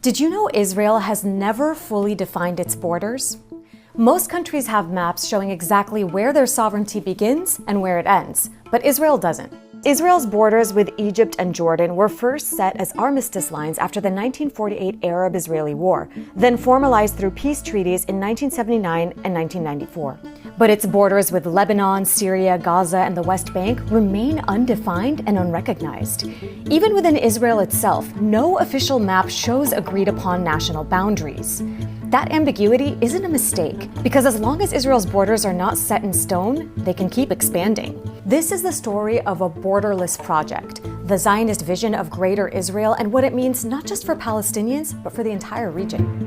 Did you know Israel has never fully defined its borders? Most countries have maps showing exactly where their sovereignty begins and where it ends, but Israel doesn't. Israel's borders with Egypt and Jordan were first set as armistice lines after the 1948 Arab-Israeli War, then formalized through peace treaties in 1979 and 1994. But its borders with Lebanon, Syria, Gaza, and the West Bank remain undefined and unrecognized. Even within Israel itself, no official map shows agreed-upon national boundaries. That ambiguity isn't a mistake, because as long as Israel's borders are not set in stone, they can keep expanding. This is the story of a borderless project, the Zionist vision of Greater Israel and what it means not just for Palestinians, but for the entire region.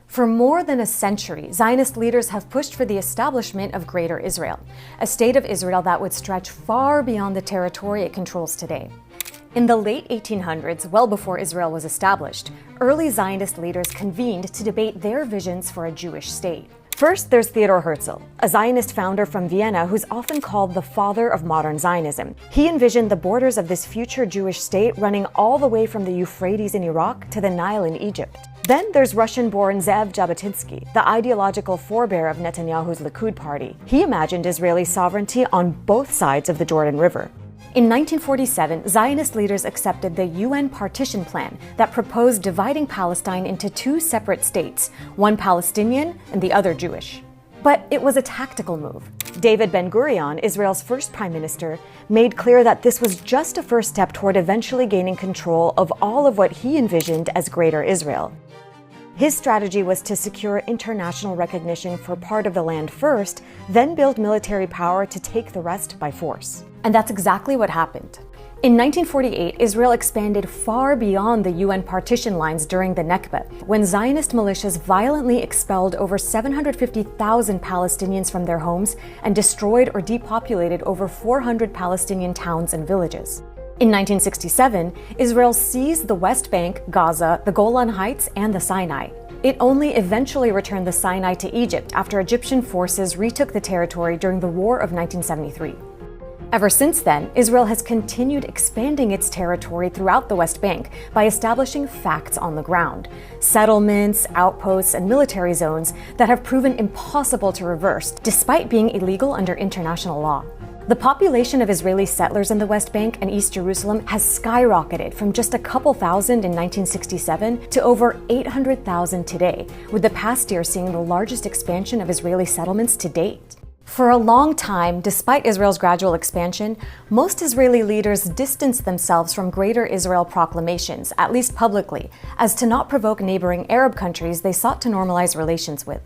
For more than a century, Zionist leaders have pushed for the establishment of Greater Israel, a state of Israel that would stretch far beyond the territory it controls today. In the late 1800s, well before Israel was established, early Zionist leaders convened to debate their visions for a Jewish state. First, there's Theodor Herzl, a Zionist founder from Vienna who's often called the father of modern Zionism. He envisioned the borders of this future Jewish state running all the way from the Euphrates in Iraq to the Nile in Egypt. Then there's Russian-born Zev Jabotinsky, the ideological forebear of Netanyahu's Likud party. He imagined Israeli sovereignty on both sides of the Jordan River. In 1947, Zionist leaders accepted the UN partition plan that proposed dividing Palestine into two separate states, one Palestinian and the other Jewish. But it was a tactical move. David Ben-Gurion, Israel's first prime minister, made clear that this was just a first step toward eventually gaining control of all of what he envisioned as Greater Israel. His strategy was to secure international recognition for part of the land first, then build military power to take the rest by force. And that's exactly what happened. In 1948, Israel expanded far beyond the UN partition lines during the Nakba, when Zionist militias violently expelled over 750,000 Palestinians from their homes and destroyed or depopulated over 400 Palestinian towns and villages. In 1967, Israel seized the West Bank, Gaza, the Golan Heights, and the Sinai. It only eventually returned the Sinai to Egypt after Egyptian forces retook the territory during the War of 1973. Ever since then, Israel has continued expanding its territory throughout the West Bank by establishing facts on the ground, settlements, outposts, and military zones that have proven impossible to reverse despite being illegal under international law. The population of Israeli settlers in the West Bank and East Jerusalem has skyrocketed from just a couple thousand in 1967 to over 800,000 today, with the past year seeing the largest expansion of Israeli settlements to date. For a long time, despite Israel's gradual expansion, most Israeli leaders distanced themselves from Greater Israel proclamations, at least publicly, as to not provoke neighboring Arab countries they sought to normalize relations with.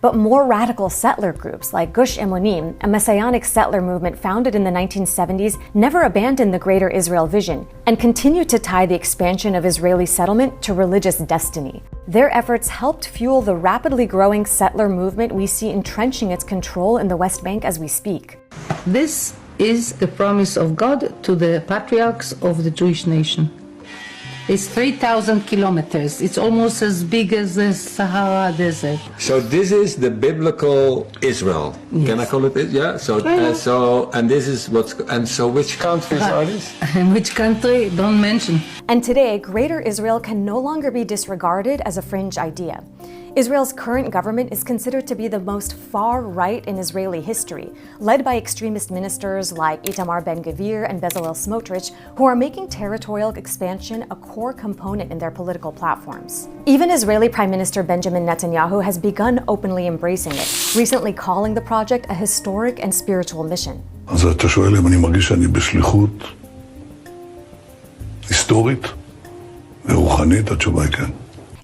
But more radical settler groups like Gush Emunim, a messianic settler movement founded in the 1970s, never abandoned the Greater Israel vision and continued to tie the expansion of Israeli settlement to religious destiny. Their efforts helped fuel the rapidly growing settler movement we see entrenching its control in the West Bank as we speak. This is the promise of God to the patriarchs of the Jewish nation. It's 3,000 kilometers. It's almost as big as the Sahara Desert. So this is the biblical Israel. Yes. Can I call it? Yeah. And this is so which countries are these? And which country? Don't mention. And today, Greater Israel can no longer be disregarded as a fringe idea. Israel's current government is considered to be the most far-right in Israeli history, led by extremist ministers like Itamar Ben-Gvir and Bezalel Smotrich, who are making territorial expansion a core component in their political platforms. Even Israeli Prime Minister Benjamin Netanyahu has begun openly embracing it, recently calling the project a historic and spiritual mission. אז אתה שואל אם אני מרגיש שאני בשליחות היסטורית ורוחנית, התשובה היא כן.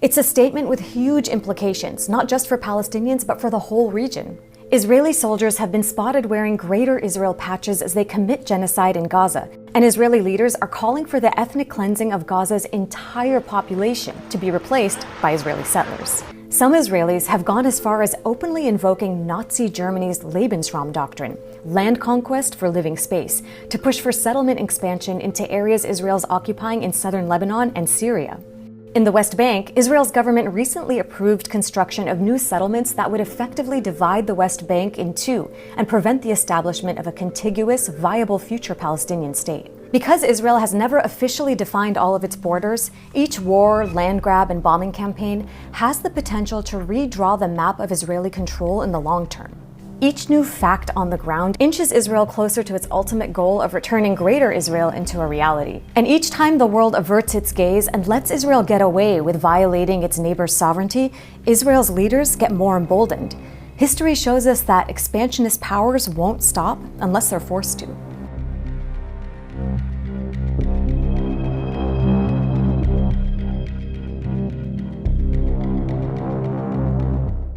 It's a statement with huge implications, not just for Palestinians, but for the whole region. Israeli soldiers have been spotted wearing Greater Israel patches as they commit genocide in Gaza, and Israeli leaders are calling for the ethnic cleansing of Gaza's entire population to be replaced by Israeli settlers. Some Israelis have gone as far as openly invoking Nazi Germany's Lebensraum doctrine, land conquest for living space, to push for settlement expansion into areas Israel's occupying in southern Lebanon and Syria. In the West Bank, Israel's government recently approved construction of new settlements that would effectively divide the West Bank in two and prevent the establishment of a contiguous, viable future Palestinian state. Because Israel has never officially defined all of its borders, each war, land grab, and bombing campaign has the potential to redraw the map of Israeli control in the long term. Each new fact on the ground inches Israel closer to its ultimate goal of returning Greater Israel into a reality. And each time the world averts its gaze and lets Israel get away with violating its neighbor's sovereignty, Israel's leaders get more emboldened. History shows us that expansionist powers won't stop unless they're forced to.